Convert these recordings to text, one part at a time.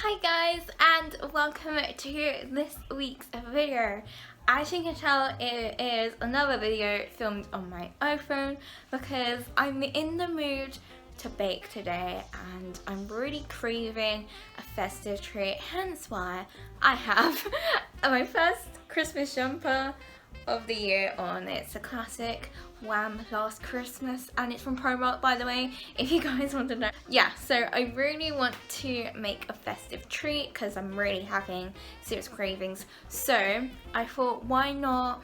Hi guys, and welcome to this week's video. As you can tell, it is another video filmed on my iPhone because I'm in the mood to bake today and I'm really craving a festive treat, hence why I have my first Christmas jumper of the year on. It's a classic Wham! Last Christmas, and it's from Primark, by the way, if you guys want to know. Yeah, so I really want to make a festive treat because I'm really having serious cravings. So I thought, why not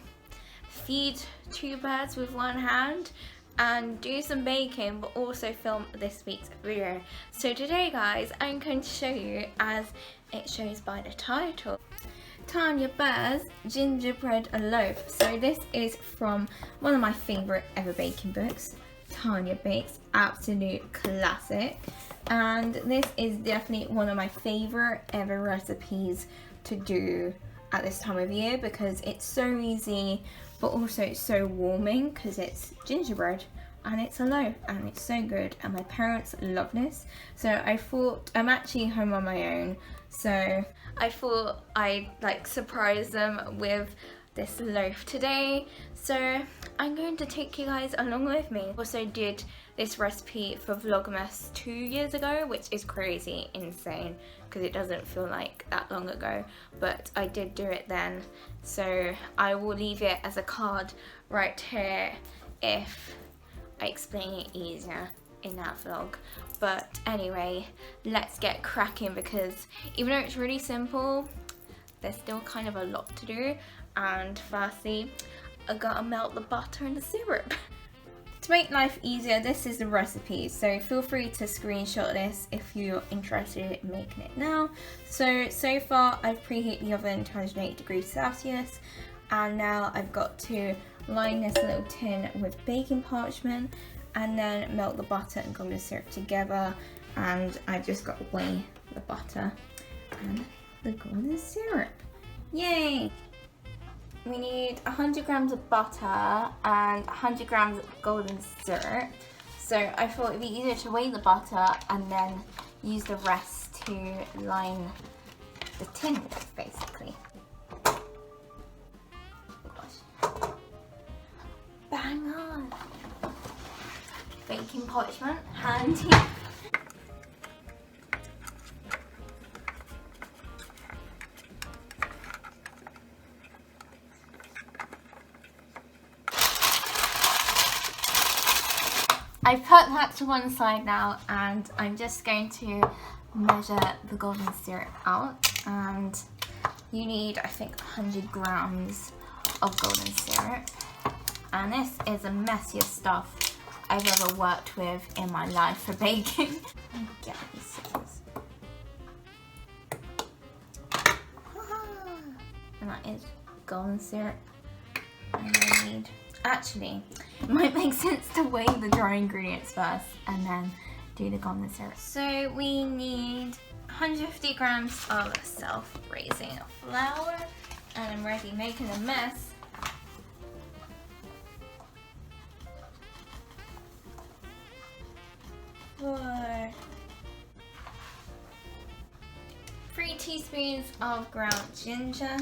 feed two birds with one hand and do some baking but also film this week's video. So today guys, I'm going to show you, as it shows by the title, Time-Lapse Gingerbread Loaf. So this is from one of my favourite ever baking books, Tanya Bakes, absolute classic, and this is definitely one of my favourite ever recipes to do at this time of year because it's so easy but also it's so warming because it's gingerbread and it's a loaf and it's so good, and my parents love this. So I thought, I'm actually home on my own, so I thought I'd surprise them with this loaf today. So I'm going to take you guys along with me. Also did this recipe for Vlogmas 2 years ago, which is crazy insane because it doesn't feel like that long ago, but I did do it then. So I will leave it as a card right here if I explain it easier in that vlog. But anyway, let's get cracking because even though it's really simple, there's still kind of a lot to do. And firstly, I gotta melt the butter and the syrup. To make life easier, this is the recipe, so feel free to screenshot this if you're interested in making it now. So far I've preheated the oven to 180 degrees Celsius, and now I've got to line this little tin with baking parchment and then melt the butter and golden syrup together, and I've just got to weigh the butter and the golden syrup. Yay! We need 100 grams of butter and 100 grams of golden syrup. So I thought it'd be easier to weigh the butter and then use the rest to line the tin with, basically. Bang on! Baking parchment, handy. I put that to one side now, and I'm just going to measure the golden syrup out, and you need, I think, 100 grams of golden syrup, and this is the messiest stuff I've ever worked with in my life for baking. Get these scissors. And that is golden syrup. And I need, actually, it might make sense to weigh the dry ingredients first and then do the golden syrup. So we need 150 grams of self-raising flour, and I'm already making a mess. For 3 teaspoons of ground ginger,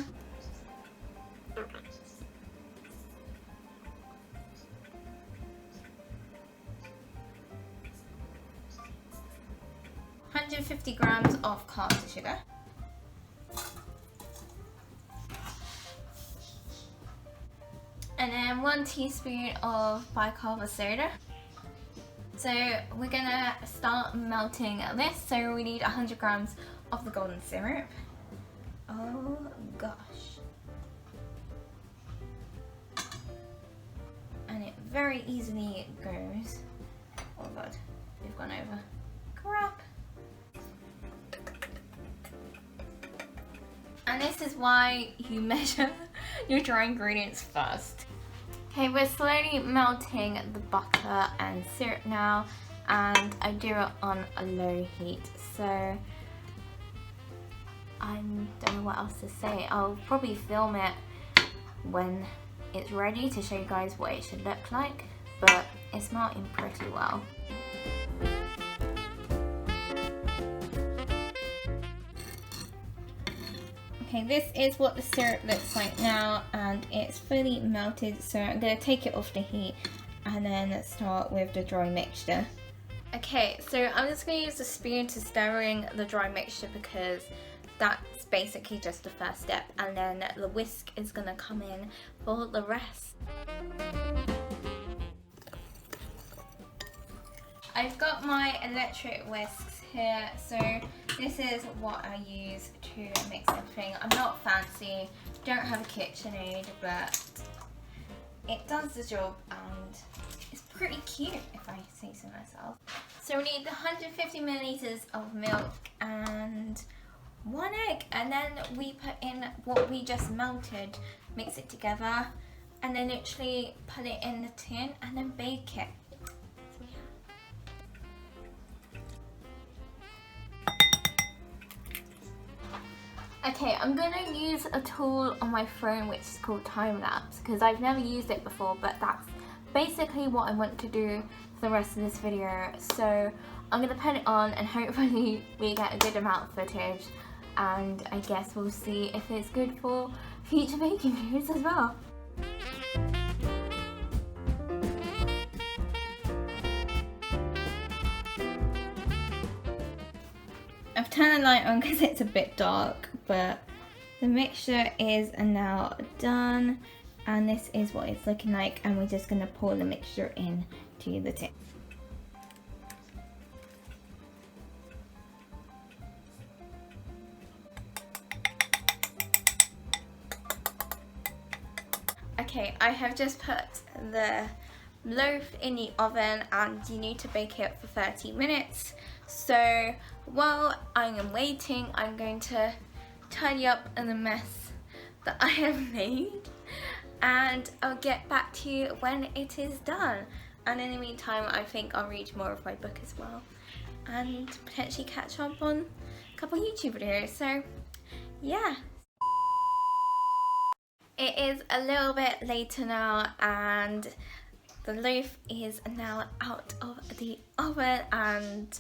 150 grams of caster sugar, and then 1 teaspoon of bicarb soda. So we're gonna start melting this. So we need 100 grams of the golden syrup. Oh gosh. And it very easily goes. Oh god, we've gone over. Crap. And this is why you measure your dry ingredients first. Okay, we're slowly melting the butter and syrup now, and I do it on a low heat, so I don't know what else to say. I'll probably film it when it's ready to show you guys what it should look like, but it's melting pretty well. Okay, this is what the syrup looks like now, and it's fully melted, so I'm going to take it off the heat and then start with the dry mixture. Okay, so I'm just going to use a spoon to stir in the dry mixture because that's basically just the first step, and then the whisk is going to come in for the rest. I've got my electric whisks here, so this is what I use to mix everything. I'm not fancy, don't have a KitchenAid, but it does the job and it's pretty cute if I say so myself. So we need 150 milliliters of milk and 1 egg, and then we put in what we just melted, mix it together, and then literally put it in the tin and then bake it. Okay, I'm gonna use a tool on my phone which is called Time-Lapse because I've never used it before, but that's basically what I want to do for the rest of this video. So I'm gonna put it on and hopefully we get a good amount of footage, and I guess we'll see if it's good for future baking videos as well. I've turned the light on because it's a bit dark, but the mixture is now done, and this is what it's looking like, and we're just going to pour the mixture into the tin. Okay, I have just put the loaf in the oven, and you need to bake it for 30 minutes. So while I am waiting, I'm going to tidy up the mess that I have made, and I'll get back to you when it is done. And in the meantime, I think I'll read more of my book as well and potentially catch up on a couple YouTube videos. So yeah. It is a little bit later now, and the loaf is now out of the oven, and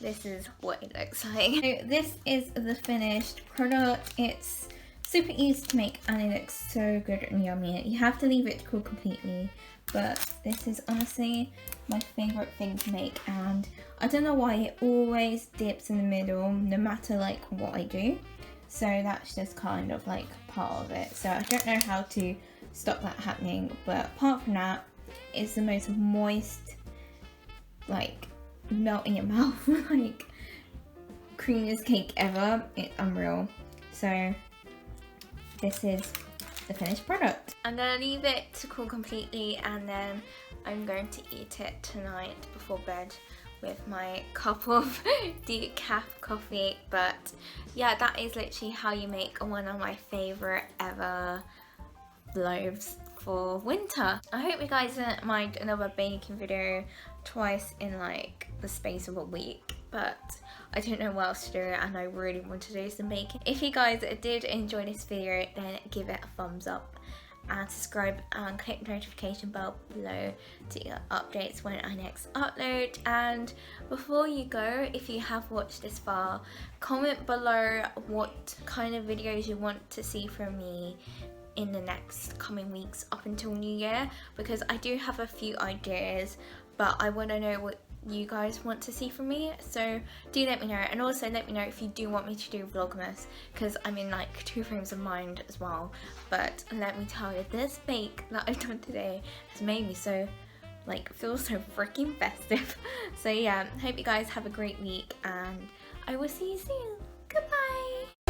this is what it looks like. So this is the finished product. It's super easy to make and it looks so good and yummy. You have to leave it to cool completely, but this is honestly my favourite thing to make, and I don't know why it always dips in the middle no matter like what I do. So that's just kind of like part of it. So I don't know how to stop that happening, but apart from that, it's the most moist, like melt in your mouth, like creamiest cake ever. It's unreal. So this is the finished product. I'm gonna leave it to cool completely, and then I'm going to eat it tonight before bed with my cup of decaf coffee. But yeah, that is literally how you make one of my favourite ever loaves for winter. I hope you guys didn't mind another baking video twice in like the space of a week, but I don't know what else to do and I really want to do some baking. If you guys did enjoy this video, then give it a thumbs up and subscribe and click the notification bell below to get updates when I next upload. And before you go, if you have watched this far, comment below what kind of videos you want to see from me in the next coming weeks up until New Year, because I do have a few ideas, but I want to know what you guys want to see from me, so do let me know. And also let me know if you do want me to do Vlogmas, because I'm in like 2 frames of mind as well. But let me tell you, this bake that I've done today has made me so like feel so freaking festive. So yeah, hope you guys have a great week and I will see you soon. Goodbye.